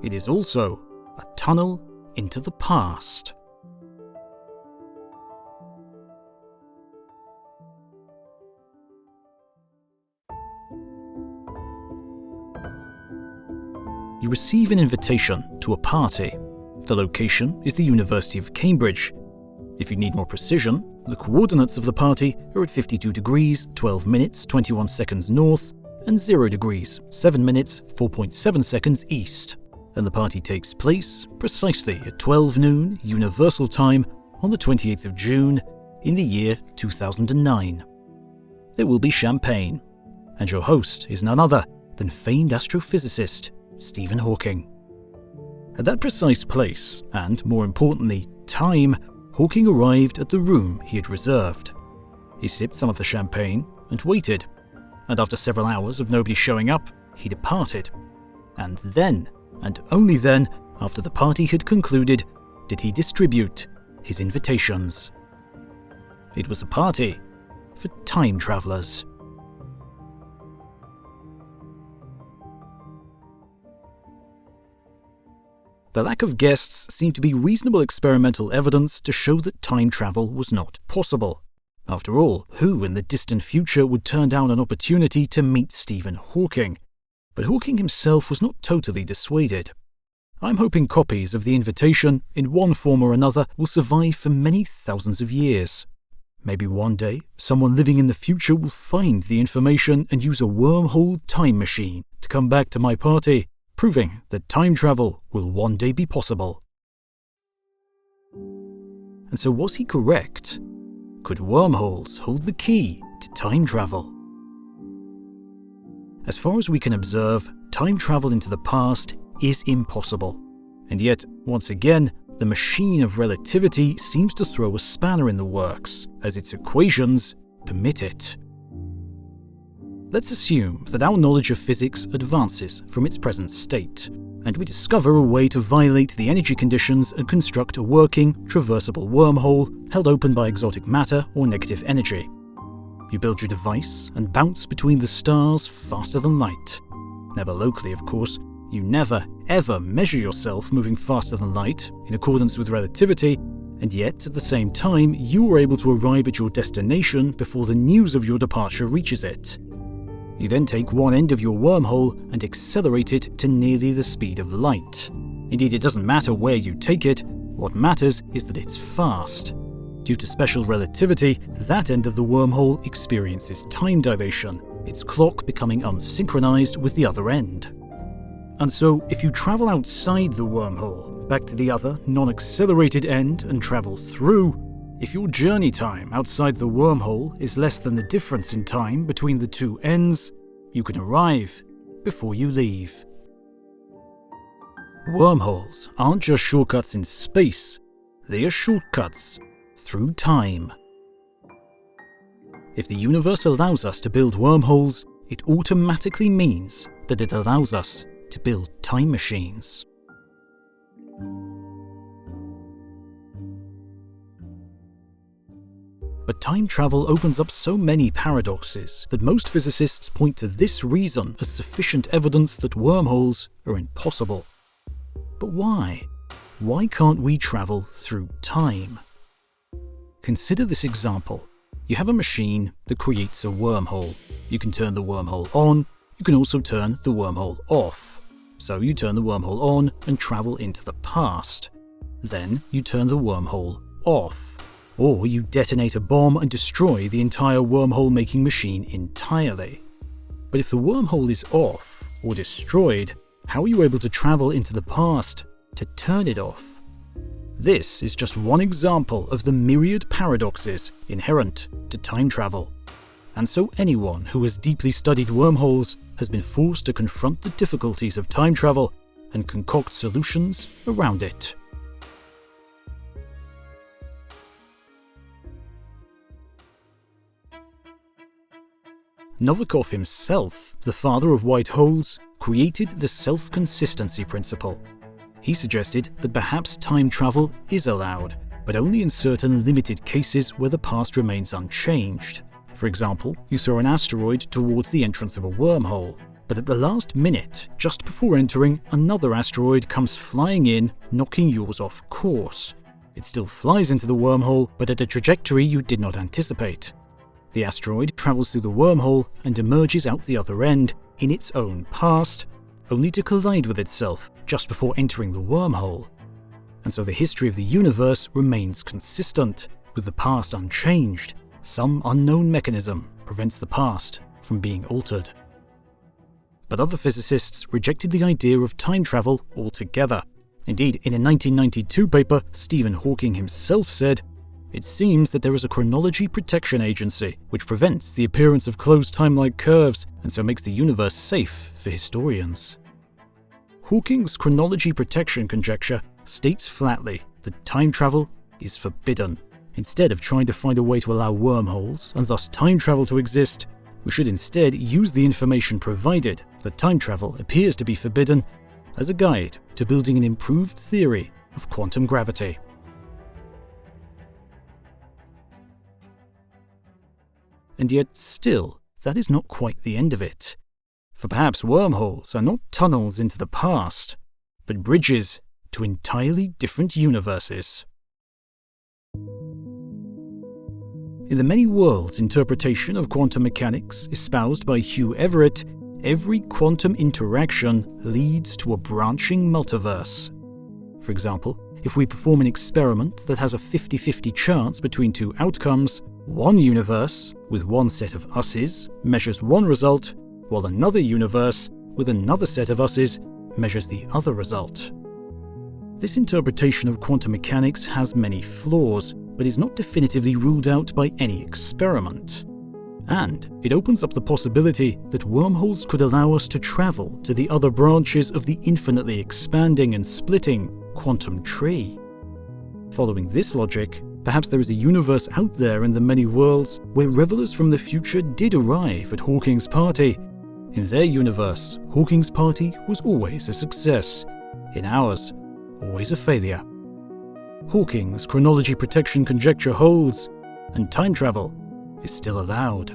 S1: It is also a tunnel into the past. You receive an invitation to a party. The location is the University of Cambridge. If you need more precision, the coordinates of the party are at 52 degrees, 12 minutes, 21 seconds north, and 0 degrees, 7 minutes, 4.7 seconds east, and the party takes place precisely at 12 noon Universal Time on the 28th of June in the year 2009. There will be champagne, and your host is none other than famed astrophysicist Stephen Hawking. At that precise place, and more importantly, time, Hawking arrived at the room he had reserved. He sipped some of the champagne and waited, and after several hours of nobody showing up, he departed. And then, and only then, after the party had concluded, did he distribute his invitations. It was a party for time travelers. The lack of guests seemed to be reasonable experimental evidence to show that time travel was not possible. After all, who in the distant future would turn down an opportunity to meet Stephen Hawking? But Hawking himself was not totally dissuaded. I'm hoping copies of the invitation, in one form or another, will survive for many thousands of years. Maybe one day, someone living in the future will find the information and use a wormhole time machine to come back to my party, proving that time travel will one day be possible. And so was he correct? Could wormholes hold the key to time travel? As far as we can observe, time travel into the past is impossible. And yet, once again, the machine of relativity seems to throw a spanner in the works, as its equations permit it. Let's assume that our knowledge of physics advances from its present state, and we discover a way to violate the energy conditions and construct a working, traversable wormhole held open by exotic matter or negative energy. You build your device and bounce between the stars faster than light. Never locally, of course. You never, ever measure yourself moving faster than light in accordance with relativity, and yet, at the same time, you are able to arrive at your destination before the news of your departure reaches it. You then take one end of your wormhole and accelerate it to nearly the speed of light. Indeed, it doesn't matter where you take it, what matters is that it's fast. Due to special relativity, that end of the wormhole experiences time dilation, its clock becoming unsynchronized with the other end. And so, if you travel outside the wormhole, back to the other, non-accelerated end and travel through, if your journey time outside the wormhole is less than the difference in time between the two ends, you can arrive before you leave. Wormholes aren't just shortcuts in space, they are shortcuts through time. If the universe allows us to build wormholes, it automatically means that it allows us to build time machines. But time travel opens up so many paradoxes that most physicists point to this reason as sufficient evidence that wormholes are impossible. But why? Why can't we travel through time? Consider this example. You have a machine that creates a wormhole. You can turn the wormhole on, you can also turn the wormhole off. So you turn the wormhole on and travel into the past. Then you turn the wormhole off. Or you detonate a bomb and destroy the entire wormhole-making machine entirely. But if the wormhole is off or destroyed, how are you able to travel into the past to turn it off? This is just one example of the myriad paradoxes inherent to time travel. And so anyone who has deeply studied wormholes has been forced to confront the difficulties of time travel and concoct solutions around it. Novikov himself, the father of white holes, created the self-consistency principle. He suggested that perhaps time travel is allowed, but only in certain limited cases where the past remains unchanged. For example, you throw an asteroid towards the entrance of a wormhole, but at the last minute, just before entering, another asteroid comes flying in, knocking yours off course. It still flies into the wormhole, but at a trajectory you did not anticipate. The asteroid travels through the wormhole and emerges out the other end in its own past, only to collide with itself just before entering the wormhole. and so the history of the universe remains consistent, with the past unchanged. Some unknown mechanism prevents the past from being altered. But other physicists rejected the idea of time travel altogether. Indeed, in a 1992 paper, Stephen Hawking himself said, "It seems that there is a chronology protection agency which prevents the appearance of closed time-like curves and so makes the universe safe for historians." Hawking's chronology protection conjecture states flatly that time travel is forbidden. Instead of trying to find a way to allow wormholes and thus time travel to exist, we should instead use the information provided that time travel appears to be forbidden as a guide to building an improved theory of quantum gravity. And yet still, that is not quite the end of it. For perhaps wormholes are not tunnels into the past, but bridges to entirely different universes. In the many worlds interpretation of quantum mechanics espoused by Hugh Everett, every quantum interaction leads to a branching multiverse. For example, if we perform an experiment that has a 50-50 chance between two outcomes, one universe, with one set of us's, measures one result, while another universe, with another set of us's, measures the other result. This interpretation of quantum mechanics has many flaws, but is not definitively ruled out by any experiment. And it opens up the possibility that wormholes could allow us to travel to the other branches of the infinitely expanding and splitting quantum tree. Following this logic, perhaps there is a universe out there in the many worlds where revelers from the future did arrive at Hawking's party. In their universe, Hawking's party was always a success. In ours, always a failure. Hawking's chronology protection conjecture holds, and time travel is still allowed.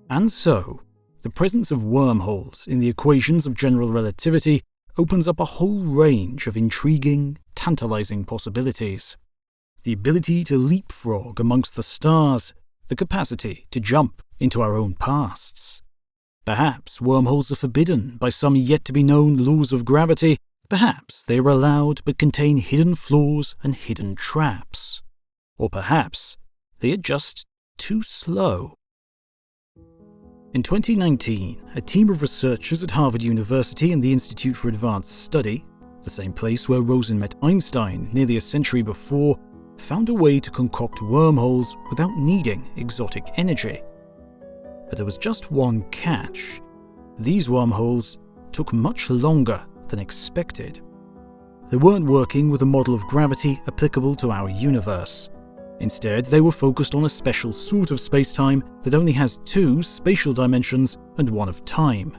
S1: And so, the presence of wormholes in the equations of general relativity opens up a whole range of intriguing, tantalizing possibilities. The ability to leapfrog amongst the stars, the capacity to jump into our own pasts. Perhaps wormholes are forbidden by some yet-to-be-known laws of gravity. Perhaps they are allowed but contain hidden flaws and hidden traps. Or perhaps they are just too slow. In 2019, a team of researchers at Harvard University and the Institute for Advanced Study, the same place where Rosen met Einstein nearly a century before, found a way to concoct wormholes without needing exotic energy. But there was just one catch. These wormholes took much longer than expected. They weren't working with a model of gravity applicable to our universe. Instead, they were focused on a special sort of spacetime that only has two spatial dimensions and one of time.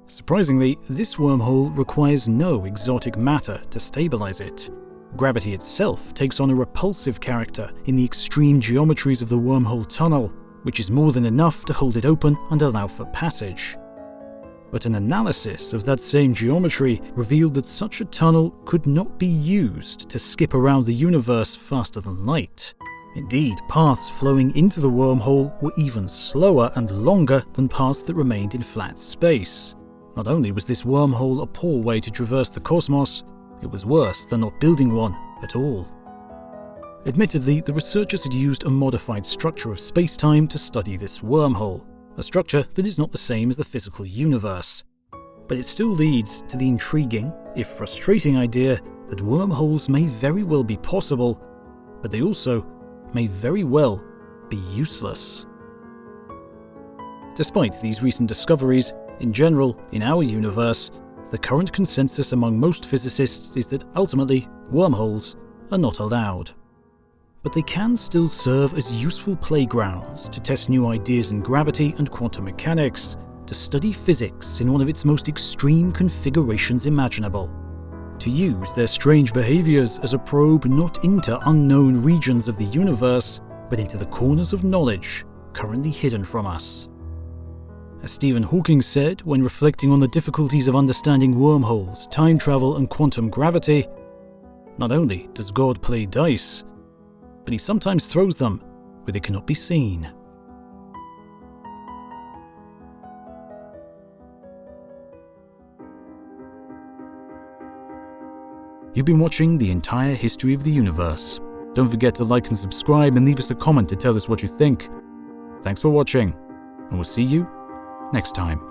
S1: Surprisingly, this wormhole requires no exotic matter to stabilize it. Gravity itself takes on a repulsive character in the extreme geometries of the wormhole tunnel, which is more than enough to hold it open and allow for passage. But an analysis of that same geometry revealed that such a tunnel could not be used to skip around the universe faster than light. Indeed, paths flowing into the wormhole were even slower and longer than paths that remained in flat space. Not only was this wormhole a poor way to traverse the cosmos, it was worse than not building one at all. Admittedly, the researchers had used a modified structure of space-time to study this wormhole, a structure that is not the same as the physical universe. But it still leads to the intriguing, if frustrating idea that wormholes may very well be possible, but they also may very well be useless. Despite these recent discoveries, in general, in our universe, the current consensus among most physicists is that ultimately, wormholes are not allowed. But they can still serve as useful playgrounds to test new ideas in gravity and quantum mechanics, to study physics in one of its most extreme configurations imaginable, to use their strange behaviors as a probe not into unknown regions of the universe, but into the corners of knowledge currently hidden from us. As Stephen Hawking said when reflecting on the difficulties of understanding wormholes, time travel and quantum gravity, not only does God play dice, but he sometimes throws them where they cannot be seen. You've been watching the entire history of the universe. Don't forget to like and subscribe and leave us a comment to tell us what you think. Thanks for watching, and we'll see you next time.